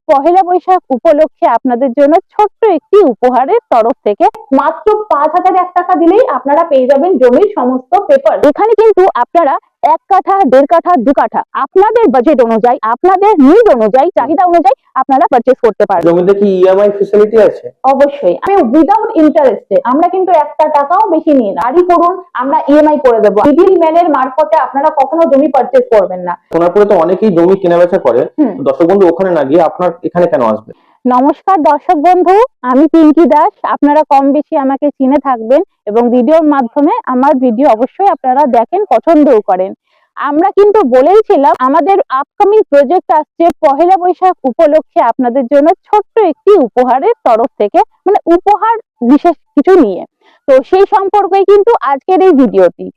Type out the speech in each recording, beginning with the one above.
পহেলা বৈশাখ উপলক্ষে আপনাদের জন্য ছোট্ট একটি উপহারের তরফ থেকে মাত্র 5,001 টাকা দিলেই আপনারা পেয়ে যাবেন জমির সমস্ত পেপার। এখানে কিন্তু আপনারা 1 কাঠা 1.5 কাঠা 2 কাঠা আপনাদের বাজেট অনুযায়ী, আপনাদের নিড অনুযায়ী, চাহিদা অনুযায়ী আপনারা পারচেজ করতে পারবেন। জমিতে কি ইএমআই ফ্যাসিলিটি আছে? অবশ্যই, আমি উইদাউট ইন্টারেস্টে, আমরা কিন্তু একটা টাকাও বেশি নিই না। আরই করুন, আমরা ইএমআই করে দেবো। মিডল ম্যানের মারফতে আপনারা কখনো জমি পারচেজ করবেন না। সোনারপুরে তো অনেকেই জমি কেনাবেচা করে, দর্শক বন্ধু ওখানে না গিয়ে আপনার এখানে কেন আসবে? নমস্কার দর্শক বন্ধু, আমি পিঙ্কি দাস। আপনারা কম বেশি আমাকে চিনে থাকবেন এবং ভিডিওর মাধ্যমে আমার ভিডিও অবশ্যই আপনারা দেখেন, পছন্দও করেন। আমরা কিন্তু বলেইছিলাম আমাদের আপকামিং প্রজেক্ট আসছে পহেলা বৈশাখ উপলক্ষে আপনাদের জন্য ছোট্ট একটি উপহারের তরফ থেকে, মানে উপহার বিশেষ কিছু নিয়ে। তো সেই সম্পর্কেই কিন্তু আজকের এই ভিডিওটি।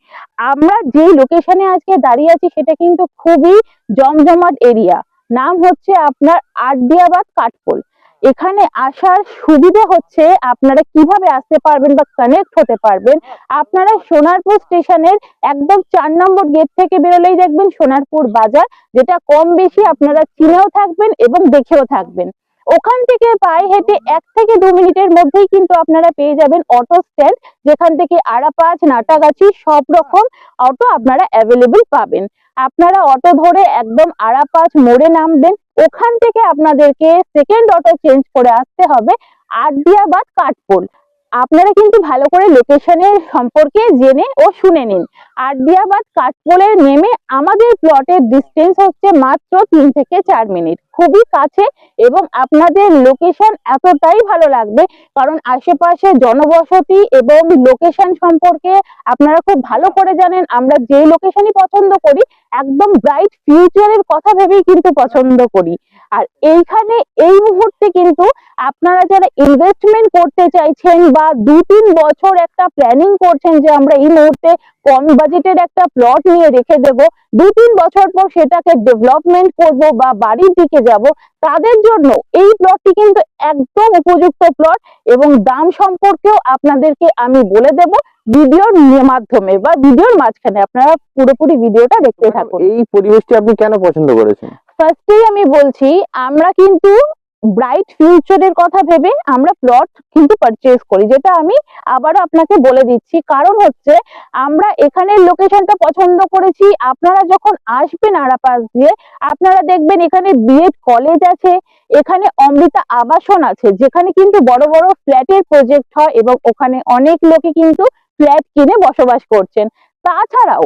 আমরা যে লোকেশনে আজকে দাঁড়িয়ে আছি সেটা কিন্তু খুবই জমজমাট এরিয়া। নাম হচ্ছে আপনার আরডিয়াবাদ কাঠপোল। এখানে আসার সুবিধা হচ্ছে আপনারা কিভাবে আসতে পারবেন বা কানেক্ট হতে পারবেন। আপনারা সোনারপুর স্টেশনের একদম 4 নম্বর গেট থেকে বেরোলেই দেখবেন সোনারপুর বাজার, যেটা কম বেশি আপনারা চিনেও থাকবেন এবং দেখেও থাকবেন। ওখান থেকে পায়ে হেঁটে 1 থেকে 2 মিনিটের মধ্যেই কিন্তু আপনারা পেয়ে যাবেন অটো স্ট্যান্ড, যেখান থেকে আরাপাঁচ, নাটাগাছি সব রকম অটো আপনারা অ্যাভেলেবল পাবেন। আপনারা অটো ধরে একদম আরাপাঁচ মোড়ে নামবেন। ওখান থেকে আপনাদেরকে সেকেন্ড অটো চেঞ্জ করে আসতে হবে আরডিয়াবাদ কাঠপোল। আপনারা কিন্তু ভালো করে লোকেশনের সম্পর্কে জেনে ও শুনে নিন। আরডিয়াবাদ কাঠপোলে নেমে আমাদের প্লটের ডিস্টেন্স হচ্ছে মাত্র 3 থেকে 4 মিনিট, খুবই কাছে। এবং আপনাদের লোকেশন এতটাই ভালো লাগবে কারণ আশেপাশে জনবসতি এবং লোকেশন সম্পর্কে আপনারা খুব ভালো করে জানেন। আমরা যে লোকেশনই পছন্দ করি একদম ব্রাইট ফিউচারের কথা ভেবেই কিন্তু পছন্দ করি। আর এইখানে এই মুহূর্তে কিন্তু আপনারা যারা ইনভেস্টমেন্ট করতে চাইছেন বা 2-3 বছর একটা প্ল্যানিং করছেন যে আমরা এই মুহূর্তে কম বাজেটের একটা প্লট নিয়ে রেখে দেব, 2-3 বছর পর সেটাকে ডেভেলপমেন্ট করব বা বাড়ির দিকে যাব, তাদের জন্য এই প্লটটি কিন্তু একদম উপযুক্ত প্লট। এবং দাম সম্পর্কেও আপনাদেরকে আমি বলে দেব ভিডিওর মাধ্যমে বা ভিডিওর মাঝখানে। আপনারা পুরোপুরি ভিডিওটা দেখতে থাকুন। এই পরিবেশটি আপনি কেন পছন্দ করেছেন? ফার্স্টেই আমি বলছি, আমরা কিন্তু ব্রাইট ফিউচারের কথা ভেবে আমরা প্লট কিন্তু পারচেজ করি, যেটা আমি আবারও আপনাকে বলে দিচ্ছি। কারণ হচ্ছে আমরা এখানের লোকেশনটা পছন্দ করেছি। আপনারা যখন আসবেন আরাপাস দিয়ে, আপনারা দেখবেন এখানে বিএড কলেজ আছে, এখানে অমৃতা আবাসন আছে, যেখানে কিন্তু বড় বড় ফ্ল্যাটের প্রজেক্ট হয় এবং ওখানে অনেক লোকে কিন্তু ফ্ল্যাট কিনে বসবাস করছেন। তাছাড়াও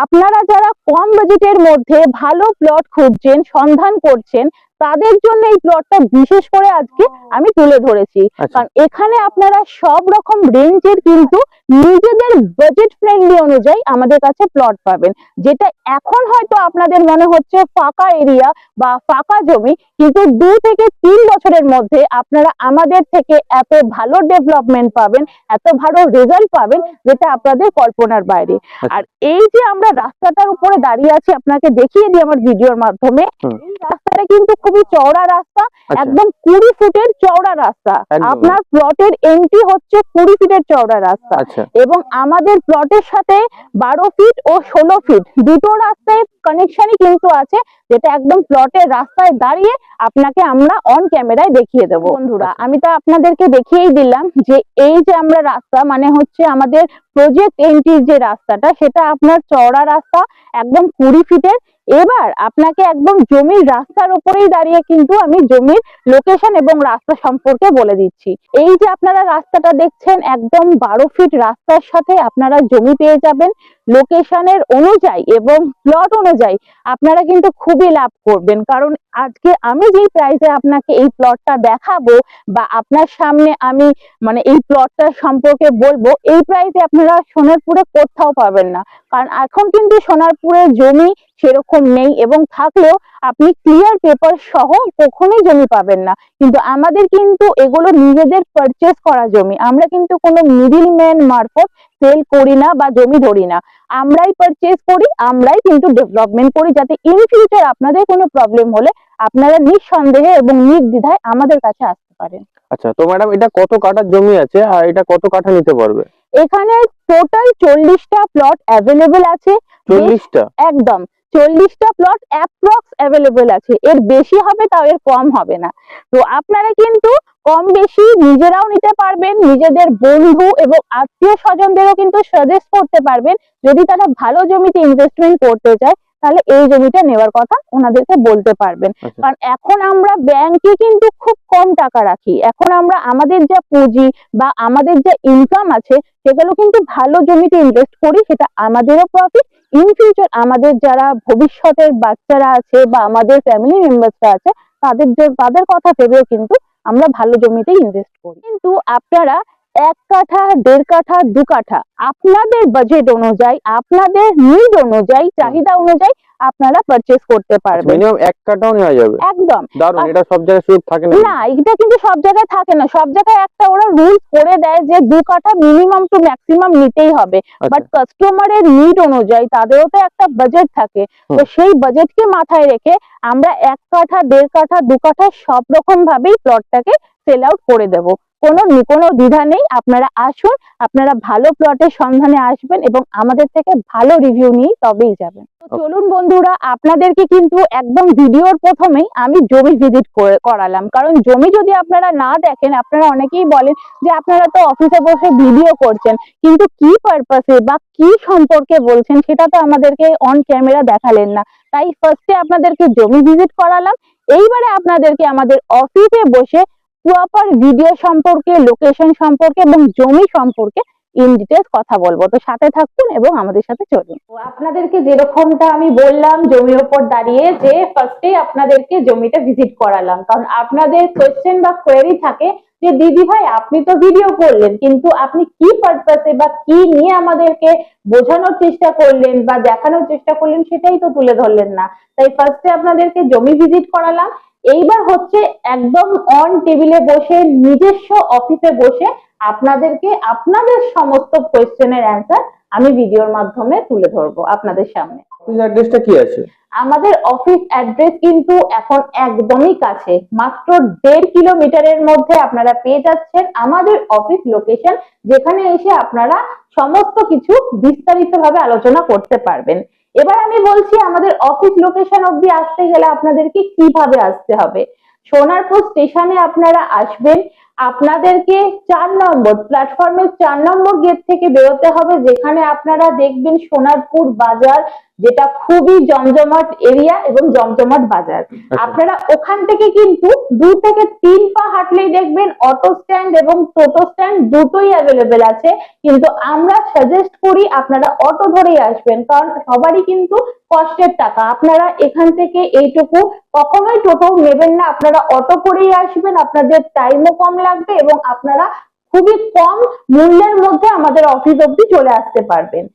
আপনারা যারা কম বাজেটের মধ্যে ভালো প্লট খুঁজছেন, সন্ধান করছেন, তাদের জন্য এই প্লটটা বিশেষ করে আজকে আমি তুলে ধরেছি। কারণ এখানে আপনারা সব রকম রেঞ্জের কিন্তু নিজেদের বাজেট ফ্রেন্ডলি অনুযায়ী আমাদের কাছে প্লট পাবেন। যেটা এখন হয়তো আপনাদের মনে হচ্ছে ফাঁকা এরিয়া বা ফাঁকা জমি, কিন্তু 2 থেকে 3 বছরের মধ্যে আপনারা আমাদের থেকে এত ভালো ডেভেলপমেন্ট পাবেন, এত ভালো রেজাল্ট পাবেন, যেটা আপনাদের কল্পনার বাইরে। আর এই যে আমরা রাস্তাটার উপরে দাঁড়িয়ে আছি, আপনাকে দেখিয়ে দিই আমার ভিডিওর মাধ্যমে। এই রাস্তাটা কিন্তু খুবই চওড়া রাস্তা, একদম 20 ফুটের চওড়া রাস্তা। আপনার প্লটের এন্ট্রি হচ্ছে 20 ফিটের চওড়া রাস্তা এবং আমাদের প্লটের সাথে 12 ফিট ও 16 ফিট দুটো রাস্তায় কানেকশনই কিন্তু আছে, যেটা একদম প্লটের রাস্তায় দাঁড়িয়ে আপনাকে আমরা অন ক্যামেরায় দেখিয়ে দেব। বন্ধুরা, আমি তো আপনাদেরকে দেখিয়েই দিলাম যে এই যে আমরা রাস্তা, মানে হচ্ছে আমাদের প্রজেক্ট এন্ট্রির যে রাস্তাটা, সেটা আপনার চওড়া রাস্তা একদম 20 ফিটের। এবার আপনাকে একদম জমির রাস্তার উপরেই দাঁড়িয়ে কিন্তু আমি জমির লোকেশন এবং রাস্তা সম্পর্কে বলে দিচ্ছি। এই যে আপনারা রাস্তাটা দেখছেন, একদম 12 ফিট রাস্তার সাথে আপনারা জমি পেয়ে যাবেন। লোকেশনের অনুযায়ী এবং প্লট অনুযায়ী আপনারা কিন্তু খুবই লাভ করবেন। কারণ আজকে আমি যেই প্রাইসে আপনাকে এই প্লটটা দেখাবো বা আপনার সামনে আমি মানে এই প্লটটার সম্পর্কে বলবো, এই প্রাইসে আপনারা সোনারপুরে কোথাও পাবেন না। কারণ এখন কিন্তু সোনারপুরের জমি সেরকম নেই, এবং থাকলেও আপনি ক্লিয়ার পেপার সহ কখনোই জমি পাবেন না। কিন্তু আমাদের কিন্তু এগুলো নিজেদের পারচেজ করা জমি। আমরা কিন্তু কোনো মিডিল ম্যান মারফত সেল করি না বা জমি ধরি না। আমরাই পারচেজ করি, আমরাই কিন্তু ডেভেলপমেন্ট করি, যাতে ইন ফিউচার আপনাদের কোনো প্রবলেম হলে আপনারা নিঃসন্দেহে এবং নির্দ্বিধায় আমাদের কাছে আসতে পারেন। আচ্ছা, তো ম্যাডাম এটা কত কাঠার জমি আছে আর এটা কত কাঠা নিতে পারবে? এখানে টোটাল 40টা প্লট অ্যাভেলেবেল আছে। 40টা? একদম। 40টা প্লট অ্যাপ্রক্স অ্যাভেলেবল আছে, এর বেশি হবে তাও এর কম হবে না। তো আপনারা কিন্তু কম বেশি নিজেরাও নিতে পারবেন, নিজেদের বন্ধু এবং আত্মীয় স্বজনদেরও কিন্তু সাজেস্ট করতে পারবেন। যদি তারা ভালো জমিতে ইনভেস্টমেন্ট করতে চায় তাহলে এই জমিটা নেওয়ার কথা ওনাদেরকে বলতে পারবেন। কারণ এখন আমরা ব্যাংকে কিন্তু খুব কম টাকা রাখি, এখন আমরা আমাদের যা পুঁজি বা আমাদের যা ইনকাম আছে সেগুলো কিন্তু ভালো জমিতে ইনভেস্ট করি, সেটা আমাদেরও প্রফিট। ইন ফিউচার আমাদের যারা ভবিষ্যতের বাচ্চারা আছে বা আমাদের ফ্যামিলি মেম্বার্সরা আছে তাদের কথা ভেবেও কিন্তু আমরা ভালো জমিতে ইনভেস্ট করি। কিন্তু আপনারা 1 কাঠা 1.5 কাঠা 2 কাঠা আপনাদের বাজেট অনুযায়ী, আপনাদের নিড অনুযায়ী, চাহিদা অনুযায়ী আপনারা পারচেজ করতে পারবেন। মিনিমাম 1 কাঠাও নেওয়া যাবে? একদম। দারুণ, এটা সব জায়গায় সুযোগ থাকে না? না, এটা কিন্তু সব জায়গায় থাকে না। সব জায়গায় একটা ওরা রুলস করে দেয় যে 2 কাঠা মিনিমাম টু ম্যাক্সিমাম নিতেই হবে, বাট কাস্টমারের নিড অনুযায়ী তাদেরও তো একটা বাজেট থাকে। তো সেই বাজেটকে মাথায় রেখে আমরা 1 কাঠা 1.5 কাঠা 2 কাঠা সব রকম ভাবেই প্লটটাকে সেল আউট করে দেব। কোনো দ্বিধা নেই, আপনারা আসুন, আপনারা ভালো প্লটের সন্ধানে আসবেন এবং আমাদের থেকে ভালো রিভিউ নিয়ে তবেই যাবেন। তো চলুন বন্ধুরা, আপনাদেরকে কিন্তু একদম ভিডিওর প্রথমেই আমি জমি ভিজিট করালাম, কারণ জমি যদি আপনারা না দেখেন, আপনারা অনেকেই বলেন যে আপনারা তো অফিসে বসে ভিডিও করছেন, কিন্তু কি পারপাসে বা কি সম্পর্কে বলছেন সেটা তো আমাদেরকে অন ক্যামেরা দেখালেন না। তাই ফার্স্টে আপনাদেরকে জমি ভিজিট করালাম, এইবারে আপনাদেরকে আমাদের অফিসে বসে প্রপার ভিডিও সম্পর্কে, লোকেশন সম্পর্কে এবং জমি সম্পর্কে ইন ডিটেলস কথা বলবো। তো সাথে থাকুন এবং আমাদের সাথে চলুন। তো আপনাদেরকে যেরকমটা আমি বললাম জমির উপর দাঁড়িয়ে, যে ফার্স্টে আপনাদেরকে জমিটা ভিজিট করালাম, কারণ আপনাদের কোয়েশ্চেন বা কোয়েরি থাকে যে দিদি ভাই আপনি তো ভিডিও করলেন, কিন্তু আপনি কি পারপাসে বা কি নিয়ে আমাদেরকে বোঝানোর চেষ্টা করলেন বা দেখানোর চেষ্টা করলেন সেটাই তো তুলে ধরলেন না। তাই ফার্স্টে আপনাদেরকে জমি ভিজিট করালাম, এইবার হচ্ছে একদম অন টেবিলে বসে নিজস্ব অফিসে বসে আপনাদেরকে আপনাদের সমস্ত কোয়েশ্চেনের অ্যান্সার আমি ভিডিওর মাধ্যমে তুলে ধরবো আপনাদের সামনে। অফিস অ্যাড্রেসটা কি আছে? আমাদের অফিস অ্যাড্রেস কিন্তু এখন একদমই কাছে, মাত্র 1.5 কিলোমিটারের মধ্যে আপনারা পেয়ে যাচ্ছেন আমাদের অফিস লোকেশন, যেখানে এসে আপনারা সমস্ত কিছু বিস্তারিতভাবে আলোচনা করতে পারবেন। এবার আমি বলছি আমাদের অফিস লোকেশন অবধি আসতে গেলে আপনাদেরকে কিভাবে আসতে হবে। সোনারপুর স্টেশনে আপনারা আসবেন, আপনাদেরকে 4 নম্বর প্ল্যাটফর্মের 4 নম্বর গেট থেকে বেরোতে হবে, যেখানে আপনারা দেখবেন সোনারপুর বাজার, যেটা খুবই জমজমাট এরিয়া এবং জমজমাট বাজার। আপনারা ওখান থেকে কিন্তু 2 থেকে 3 পা হাঁটলেই দেখবেন অটো স্ট্যান্ড এবং টোটো স্ট্যান্ড দুটোই অ্যাভেলেবেল আছে, কিন্তু আমরা সাজেস্ট করি আপনারা অটো ধরেই আসবেন, কারণ সবারই কিন্তু কষ্টের টাকা। আপনারা এখান থেকে এইটুকু কখনোই টোটো নেবেন না, আপনারা অটো করেই আসবেন, আপনাদের টাইমও কম লাগবে এবং আপনারা খুবই কম মূল্যের মধ্যে আমাদের অফিস অব্দি চলে আসতে পারবেন।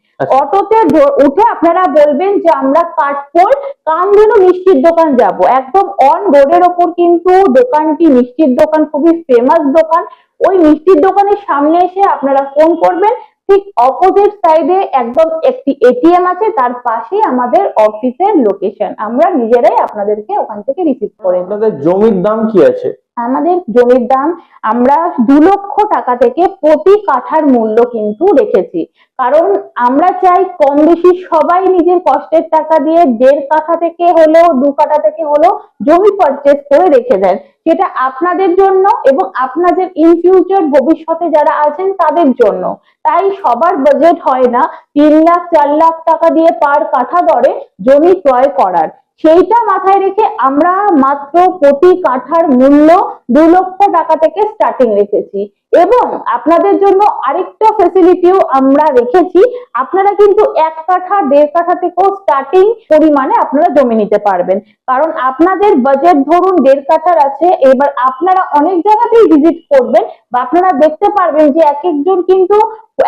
অটোতে উঠে আপনারা বলবেন যে আমরা কাঠপোল কামধেনু মিষ্টির দোকান যাব, একদম অন রোডের ওপর কিন্তু দোকানটি, মিষ্টির দোকান, খুবই ফেমাস দোকান। ওই মিষ্টির দোকানের সামনে এসে আপনারা ফোন করবেন, ঠিক অপোজিট সাইডে একদম একটি এটিএম আছে, তার পাশে আমাদের অফিসের লোকেশন, আমরা নিজেরাই আপনাদেরকে ওখান থেকে রিসিভ করে নেব। আপনাদের জমির দাম কি আছে? আমাদের জমির দাম আমরা 2 লক্ষ টাকা থেকে প্রতি কাঠার মূল্য কিন্তু রেখেছি, কারণ আমরা চাই কম বেশি সবাই নিজের কষ্টের টাকা দিয়ে 1.5 কাঠা থেকে হলেও 2 কাঠা থেকে হলেও জমি পারচেজ করে রেখে দেন, সেটা আপনাদের জন্য এবং আপনাদের ইন ফিউচার ভবিষ্যতে যারা আছেন তাদের জন্য। তাই সবার বাজেট হয় না 3 লাখ 4 লাখ টাকা দিয়ে পার কাঠা দরে জমি ক্রয় করার, সেইটা মাথায় রেখে আমরা মাত্র প্রতি কাঠার মূল্য 2 লক্ষ টাকা থেকে স্টার্টিং রেখেছি। এবং আপনাদের জন্য আরেকটা ফ্যাসিলিটিও আমরা রেখেছি, আপনারা কিন্তু 1 কাঠা 1.5 কাঠা থেকেও স্টার্টিং পরিমাণে আপনারা জমি নিতে পারবেন, কারণ আপনাদের বাজেট ধরুন 1.5 কাঠার আছে, এবার আপনারা অনেক জায়গাতেই ভিজিট করবেন বা আপনারা দেখতে পারবেন যে এক একজন কিন্তু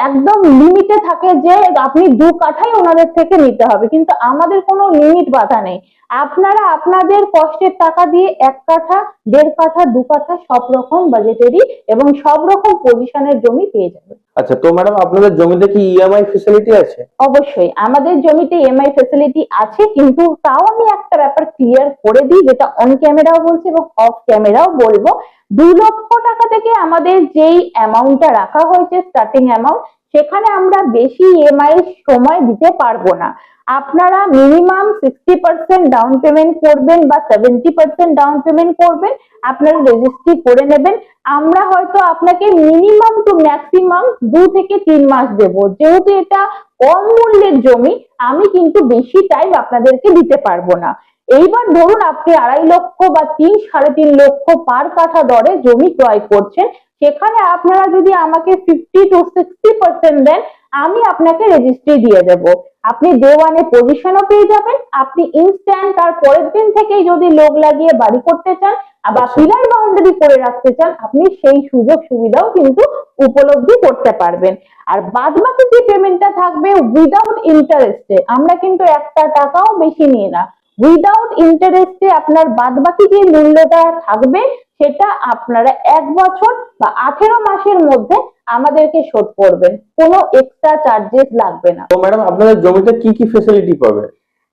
একদম লিমিটে থাকে যে আপনি 2 কাঠাই ওনাদের থেকে নিতে হবে, কিন্তু আমাদের কোনো লিমিট বাধা নেই। আপনারা আপনাদের কষ্টের টাকা দিয়ে 1 কাঠা 1.5 কাঠা 2 কাঠা সব রকম বাজেটেরই এবং সব রকম পজিশনের জমি পেয়ে যাবেন। আচ্ছা, তো ম্যাডাম আপনাদের জমিতে কি ইএমআই ফ্যাসিলিটি আছে? অবশ্যই আমাদের জমিতে ইএমআই ফ্যাসিলিটি আছে, কিন্তু তাও আমি একটা ব্যাপার ক্লিয়ার করে দিই, যেটা অন ক্যামেরাও বলছি এবং অফ ক্যামেরাও বলবো। 2 লক্ষ টাকা থেকে আমাদের যেই অ্যামাউন্টটা রাখা হয়েছে স্টার্টিং অ্যামাউন্ট, সেখানে আমরা বেশি ইএমআই সময় দিতে পারবো না। আপনারা মিনিমাম 60% ডাউন পেমেন্ট করবেন বা 70% ডাউন পেমেন্ট করবেন, আপনারা রেজিস্ট্রি করে নেবেন। আমরা হয়তো আপনাকে মিনিমাম টু ম্যাক্সিমাম 2 থেকে 3 মাস দেব। যেহেতু এটা কম মূল্যের জমি, আমি কিন্তু বেশি টাইম আপনাদেরকে দিতে পারবো না। এইবার ধরুন আপনি 2.5 লক্ষ বা 3-3.5 লক্ষ পার কাঠা দরে জমি ক্রয় করছেন, সেখানে আপনারা যদি আমাকে 50 to 60% দেন, আমি আপনাকে রেজিস্ট্রি দিয়ে দেব। আপনি ডে ওয়ানে পজিশনও পেয়ে যাবেন, আপনি ইনস্ট্যান্ট তার পরের দিন থেকেই যদি লোক লাগিয়ে বাড়ি করতে চান বা পিলার বাউন্ডারি করে রাখতে চান, আপনি সেই সুযোগ সুবিধাও কিন্তু উপলব্ধি করতে পারবেন। আর বাদ বাকি যে পেমেন্টটা থাকবে উইদাউট ইন্টারেস্টে, আমরা কিন্তু একটা টাকাও বেশি নিই না। উইদাউট ইন্টারেস্টে আপনার বাদ বাকি যে মূল্যটা থাকবে সেটা আপনারা 1 বছর বা 18 মাসের মধ্যে আমাদেরকে শোধ করবেন, কোনো এক্সট্রা চার্জেস লাগবে না। তো ম্যাডাম আপনাদের জমিতে কি কি ফেসিলিটি পাবে?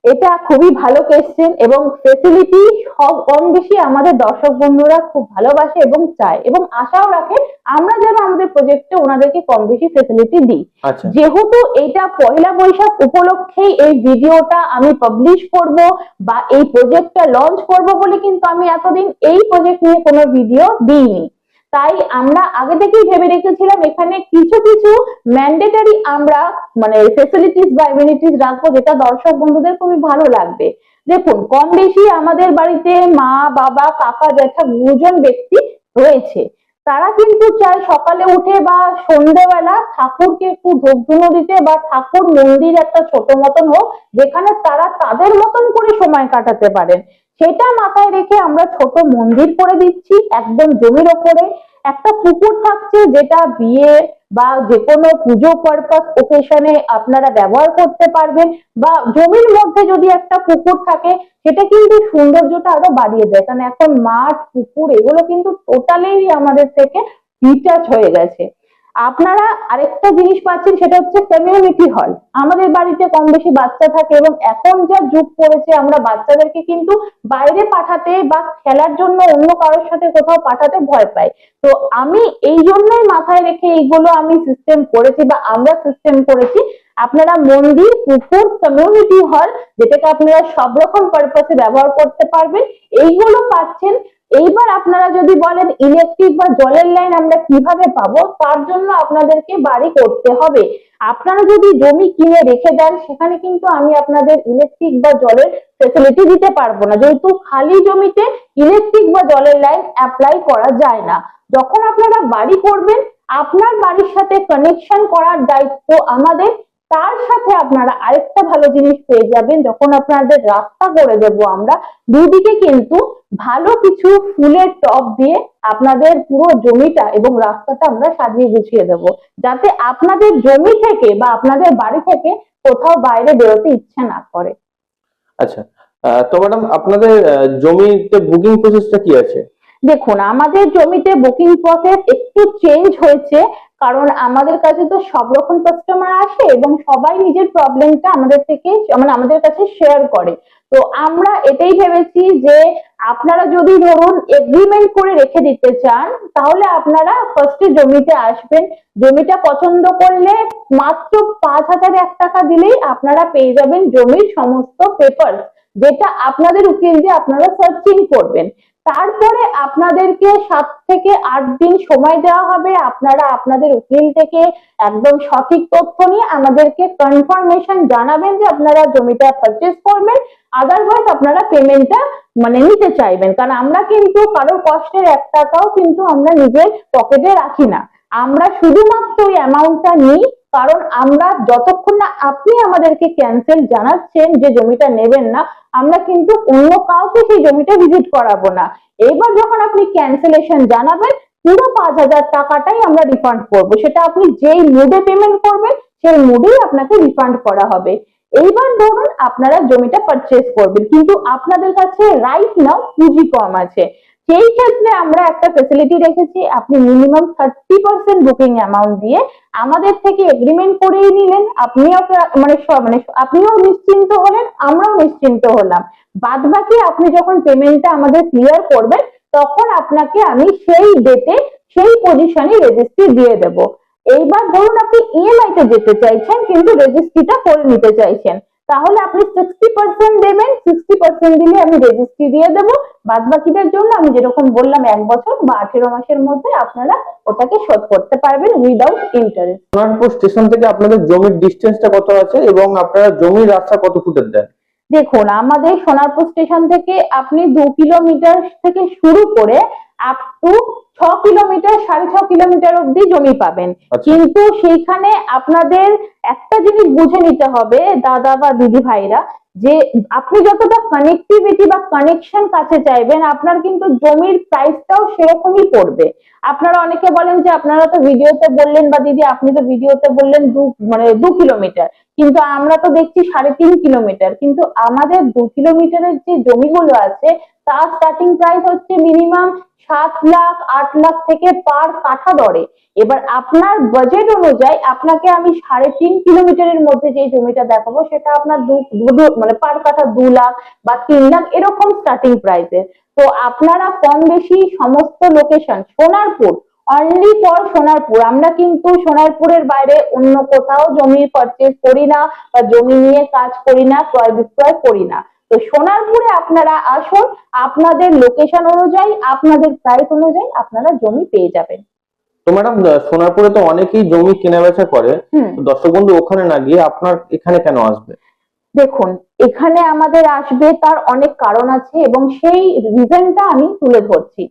এটা খুবই ভালো কোয়েশ্চেন, এবং ফেসিলিটি সব কম বেশি আমাদের দর্শক বন্ধুরা খুব ভালোবাসে এবং চায় এবং আশাও রাখে আমরা যেন আমাদের প্রজেক্টে ওনাদেরকে কম বেশি ফেসিলিটি দিই। আচ্ছা, যেহেতু এটা পয়লা বৈশাখ উপলক্ষেই এই ভিডিওটা আমি পাবলিশ করব বা এই প্রজেক্টটা লঞ্চ করব বলে কিন্তু আমি এতদিন এই প্রজেক্ট নিয়ে কোনো ভিডিও দিইনি। তাই আমরা আগে থেকেই ভেবে রেখেছিলাম এখানে কিছু কিছু ম্যান্ডেটরি আমরা মানে ফেসিলিটিস বা এমিনিটিস রাখবো, যেটা দর্শক বন্ধুদের খুবই ভালো লাগবে। দেখুন, কম বেশি আমাদের বাড়িতে মা বাবা কাকা জ্যাঠা গুরুজন ব্যক্তি রয়েছে, তারা কিন্তু চায় সকালে উঠে বা সন্ধ্যেবেলা ঠাকুরকে একটু ধূপ ধুনো দিতে বা ঠাকুর মন্দির একটা ছোট মতন হোক যেখানে তারা তাদের মতন করে সময় কাটাতে পারেন। সেটা মাথায় রেখে আমরা ছোট মন্দির করে দিচ্ছি একদম জমির ওপরে। একটা পুকুর থাকছে যেটা বিয়ে বা যে কোনো পুজো পারপাস ওকেশনে আপনারা ব্যবহার করতে পারবেন, বা জমির মধ্যে যদি একটা পুকুর থাকে সেটা কিন্তু সৌন্দর্যটা আরো বাড়িয়ে দেয়, কারণ এখন মাঠ পুকুর এগুলো কিন্তু টোটালি আমাদের থেকে ডিটাচ হয়ে গেছে। আপনারা আরেকটা জিনিস পাচ্ছেন, সেটা হচ্ছে কমিউনিটি হল। আমাদের বাড়িতে কম বেশি বাচ্চা থাকে এবং এখন যা যুগ পড়েছে আমরা বাচ্চাদেরকে কিন্তু বাইরে পাঠাতে বা খেলার জন্য অন্য কারোর সাথে কোথাও পাঠাতে ভয় পাই। তো আমি এই জন্যই মাথায় রেখে এইগুলো আমি সিস্টেম করেছি বা আমরা সিস্টেম করেছি। আপনারা মন্দির, পুকুর, কমিউনিটি হল, যেটাকে আপনারা সব রকম পারপাসে ব্যবহার করতে পারবেন, এইগুলো পাচ্ছেন। এইবার আপনারা যদি বলেন ইলেকট্রিক বা জলের লাইন আমরা কিভাবে পাবো, তার জন্য আপনাদেরকে বাড়ি করতে হবে। আপনারা যদি জমি কিনে রেখে দেন, সেখানে কিন্তু আমি আপনাদের ইলেকট্রিক বা জলের ফেসিলিটি দিতে পারবো না, যেহেতু খালি জমিতে ইলেকট্রিক বা জলের লাইন অ্যাপ্লাই করা যায় না। যখন আপনারা বাড়ি করবেন, আপনার বাড়ির সাথে কানেকশন করার দায়িত্ব আমাদের। তার সাথে আপনারা আরেকটা ভালো জিনিস পেয়ে যাবেন, যখন আপনাদের রাস্তা করে দেব আমরা, দুদিকে কিন্তু ভালো কিছু ফুলের টব দিয়ে আপনাদের পুরো জমিটা এবং রাস্তাটা আমরা সাজিয়ে গুছিয়ে দেব, যাতে আপনাদের জমি থেকে বা আপনাদের বাড়ি থেকে কোথাও বাইরে বেরোতে ইচ্ছে না করে। আচ্ছা। তো ম্যাডাম আপনাদের জমিতে বুকিং প্রসেসটা কি আছে? দেখুন, আমাদের জমিতে বুকিং প্রসেস একটু চেঞ্জ হয়েছে, কারণ আমাদের কাছে তো সব রকম কাস্টমার আসে এবং সবাই নিজের প্রবলেমটা আমাদের থেকে মানে আমাদের কাছে শেয়ার করে। তো আমরা এটাই ভেবেছি যে আপনারা যদি ধরুন এগ্রিমেন্ট করে রেখে দিতে চান, তাহলে আপনারা ফার্স্টে জমিতে আসবেন। জমিটা পছন্দ করলে মাত্র 5,001 টাকা দিলেই আপনারা পেয়ে যাবেন জমির সমস্ত পেপার, যেটা আপনাদের উকিল দিয়ে আপনারা সার্চিং করবেন। তারপরে আপনাদেরকে 7 থেকে 8 দিন সময় দেওয়া হবে, আপনারা আপনাদের উকিল থেকে একদম সঠিক তথ্য নিয়ে আমাদেরকে কনফার্মেশন জানাবেন যে আপনারা জমিটা পারচেজ করবেন। আদারওয়াইজ আপনারা পেমেন্টটা মানে নিতে চাইবেন, কারণ আমরা কিন্তু কারোর কষ্টের 1 টাকাও কিন্তু আমরা নিজের পকেটে রাখি না। আমরা শুধুমাত্র ওই অ্যামাউন্টটা নিই, কারণ আমরা যতক্ষণ না আপনি আমাদেরকে ক্যান্সেল জানাচ্ছেন যে জমিটা নেবেন না, আমরা কিন্তু অন্য কাউকে সেই জমিটা ভিজিট করাবো না। এবার যখন আপনি ক্যান্সেলেশন জানাবেন, পুরো 5,000 টাকাটাই আমরা রিফান্ড করবো। সেটা আপনি যেই মুডে পেমেন্ট করবেন সেই মুডেই আপনাকে রিফান্ড করা হবে। এইবার ধরুন আপনারা জমিটা পারচেজ করবেন, কিন্তু আপনাদের কাছে রাইট নাও পুঁজি কম আছে। সেই ক্ষেত্রে আমরা একটা ফেসিলিটি রেখেছি, আপনি মিনিমাম 30% বুকিং অ্যামাউন্ট দিয়ে আমাদের থেকে এগ্রিমেন্ট করেই নিলেন, আপনিও আপনিও নিশ্চিন্ত হলেন, আমরাও নিশ্চিন্ত হলাম। বাদ বাকি আপনি যখন পেমেন্টটা আমাদের ক্লিয়ার করবেন, তখন আপনাকে আমি সেই ডেটে সেই পজিশনে রেজিস্ট্রি দিয়ে দেব। এইবার ধরুন আপনি ইএমআই তে যেতে চাইছেন কিন্তু রেজিস্ট্রিটা করে নিতে চাইছেন, তাহলে আপনি 60% দেবেন, 60% দিলে আমি রেজিস্ট্রি দিয়ে দেবো। বাদ বাকিটার জন্য আমি যেরকম বললাম 1 বছর বা 18 মাসের মধ্যে আপনারা ওটাকে শোধ করতে পারবেন উইদাউট ইন্টারেস্ট। সোনারপুর স্টেশন থেকে আপনাদের জমির ডিস্টেন্সটা কত আছে এবং আপনারা জমির রাস্তা কত ফুটের দেন? দেখুন, আমাদের সোনারপুর স্টেশন থেকে আপনি 2 কিলোমিটার থেকে শুরু করে আপ টু 6 কিলোমিটার, 6.5 কিলোমিটার অব্দি জমি পাবেন। আচ্ছা। কিন্তু সেইখানে আপনাদের একটা জিনিস বুঝে নিতে হবে দাদা বা দিদি ভাইরা, যে আপনি যতটা কানেক্টিভিটি বা কানেকশন কাছে চাইবেন, আপনার কিন্তু জমির প্রাইসটাও সেরকমই পড়বে। আপনারা অনেকে বলেন যে আপনারা তো ভিডিওতে বললেন, বা দিদি আপনি তো ভিডিওতে বললেন 2 কিলোমিটার, কিন্তু আমরা তো দেখছি 3.5 কিলোমিটার। কিন্তু আমাদের 2 কিলোমিটারের যে জমিগুলো আছে তার স্টার্টিং প্রাইস হচ্ছে মিনিমাম 7 লাখ 8 লাখ থেকে পার কাঠা দরে। এবার আপনার বাজেট অনুযায়ী আপনাকে আমি 3.5 কিলোমিটারের মধ্যে যে জমিটা দেখাবো সেটা আপনার মানে পার কাঠা 2 লাখ বা 3 লাখ এরকম স্টার্টিং প্রাইসে। তো আপনারা কম বেশি সমস্ত location Sonarpur, only for Sonarpur. আমরা কিন্তু সোনারপুরের বাইরে অন্য কোথাও জমি পারচেজ করি না বা জমি নিয়ে কাজ করি না, ক্রয় বিক্রয় করি না। তো সোনারপুরে আপনারা আসুন, আপনাদের লোকেশন অনুযায়ী, আপনাদের প্রাইস অনুযায়ী আপনারা জমি পেয়ে যাবেন। তো ম্যাডাম, সোনারপুরে তো অনেকেই জমি কেনা বেচা করে, তো দর্শক বন্ধু ওখানে না গিয়ে আপনার এখানে কেন আসবে? দেখুন, এখানে আমাদের আসবে তার অনেক কারণ আছে এবং সেই রিজনটা আমি তুলে ধরছি।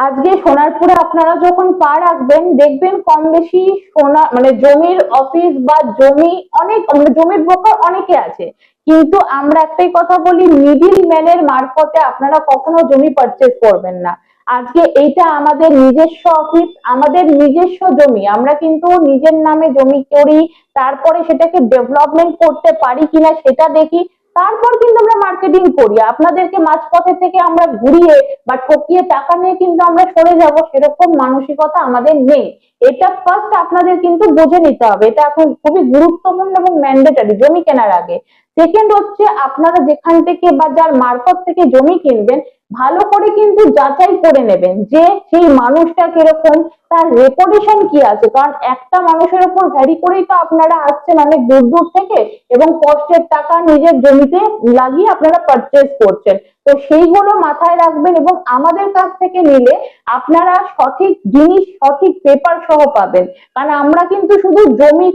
আজকে সোনারপুরে আপনারা যখন পা রাখবেন দেখবেন কম বেশি সোনা মানে জমির অফিস বা জমি অনেক মানে জমির ব্রোকার অনেকে আছে, কিন্তু আমরা একটাই কথা বলি, মিডিল ম্যানের মারফতে আপনারা কখনো জমি পারচেজ করবেন না। আজকে এইটা আমাদের নিজস্ব অফিস, আমাদের নিজস্ব জমি, আমরা কিন্তু নিজের নামে জমি করি, তারপরে সেটাকে ডেভেলপমেন্ট করতে পারি কিনা সেটা দেখি, তারপর কিন্তু আমরা মার্কেটিং করি। আপনাদেরকে মাঝপথে থেকে আমরা ঘুরিয়ে বা ঠকিয়ে টাকা নিয়ে কিন্তু আমরা সরে যাব, সেরকম মানসিকতা আমাদের নেই। এটা ফার্স্ট আপনাদের কিন্তু বুঝে নিতে হবে, এটা এখন খুবই গুরুত্বপূর্ণ এবং ম্যান্ডেটরি জমি কেনার আগে। সেকেন্ড হচ্ছে, আপনারা যেখান থেকে বা যার মারফত থেকে জমি কিনবেন ভালো করে কিন্তু যাচাই করে নেবেন যে সেই মানুষটা কিরকম, তার রেপুটেশন কি আছে। কারণ একটা মানুষের উপর ভ্যারি করেই তো আপনারা আসছেন অনেক দূর দূর থেকে এবং কষ্টের টাকা নিজের জমিতে লাগিয়ে আপনারা পারচেজ করছেন। তো সেইগুলো মাথায় রাখবেন এবং আমাদের কাছ থেকে নিলে আপনারা সঠিক জিনিস সঠিক পেপার সহ পাবেন। কারণ আমরা কিন্তু শুধু জমি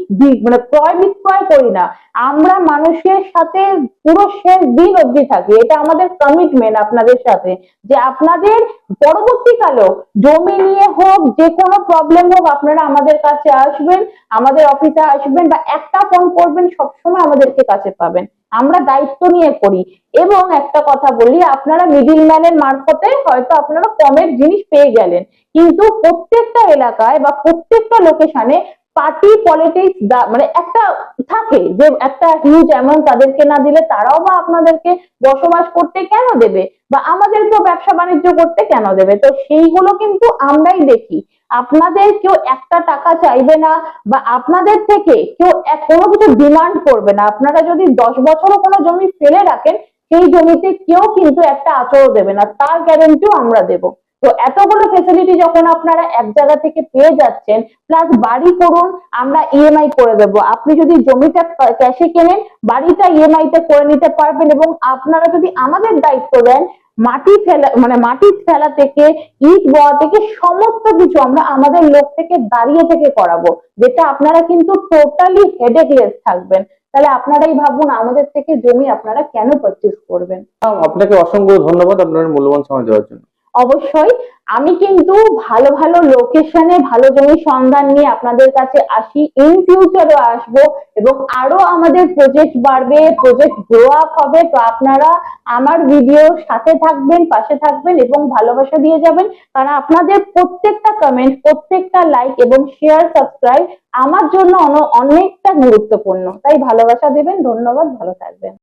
মানে ক্রয় বিক্রয় করি না, আমরা মানুষের সাথে পুরো শেষ দিন অবধি থাকি। এটা আমাদের কমিটমেন্ট আপনাদের সাথে, যে আপনাদের পরবর্তীকালেও জমি নিয়ে হোক, যে কোনো প্রবলেম হোক, আপনারা আমাদের কাছে আসবেন, আমাদের অফিসে আসবেন বা একটা ফোন করবেন, সবসময় আমাদেরকে কাছে পাবেন। আমরা দায়িত্ব নিয়ে করি। এবং একটা কথা বলি, আপনারা মিডিল ম্যানের মারফতে হয়তো আপনারা কমের জিনিস পেয়ে গেলেন, কিন্তু প্রত্যেকটা এলাকায় বা প্রত্যেকটা লোকেশনে পার্টি পলিটিক্স মানে একটা থাকে, যে একটা হিউজ অ্যামাউন্ট তাদেরকে না দিলে তারাও বা আপনাদেরকে বসবাস করতে কেন দেবে, বা আমাদেরকেও ব্যবসা বাণিজ্য করতে কেন দেবে। তো সেইগুলো কিন্তু আমরাই দেখি। আপনাদের কেউ একটা টাকা চাইবে না বা আপনাদের থেকে কেউ কোনো কিছু ডিমান্ড করবে না। আপনারা যদি 10 বছরও কোনো জমি ফেলে রাখেন, সেই জমিতে কেউ কিন্তু একটা আঁচড়ও দেবে না, তার গ্যারান্টিও আমরা দেবো। তো এতগুলো ফেসিলিটি যখন আপনারা এক জায়গা থেকে পেয়ে যাচ্ছেন, প্লাস বাড়ি করুন, আমরা ইএমআই করে দেবো। আপনি যদি জমিটা ক্যাশে কেনেন, বাড়িটা ইএমআই তে করে নিতে পারবেন। এবং আপনারা যদি আমাদের দায়িত্ব দেন, মাটি ফেলা মানে মাটি ফেলা থেকে ইট বওয়া থেকে সমস্ত কিছু আমরা আমাদের লোক থেকে দাঁড়িয়ে থেকে করাবো, যেটা আপনারা কিন্তু টোটালি হেডেকলেস থাকবেন। তাহলে আপনারাই ভাবুন আমাদের থেকে জমি আপনারা কেন পারচেজ করবেন। আপনাকে অসংখ্য ধন্যবাদ আপনার মূল্যবান সময় দেওয়ার জন্য। অবশ্যই, আমি কিন্তু ভালো ভালো লোকেশনে ভালো জমির সন্ধান নিয়ে আপনাদের কাছে আসি, ইন ফিউচারও আসবো এবং আরো আমাদের প্রজেক্ট বাড়বে, প্রজেক্ট গ্রো আপ হবে। তো আপনারা আমার ভিডিওর সাথে থাকবেন, পাশে থাকবেন এবং ভালোবাসা দিয়ে যাবেন। কারণ আপনাদের প্রত্যেকটা কমেন্ট, প্রত্যেকটা লাইক এবং শেয়ার, সাবস্ক্রাইব আমার জন্য অনেকটা গুরুত্বপূর্ণ। তাই ভালোবাসা দেবেন। ধন্যবাদ, ভালো থাকবেন।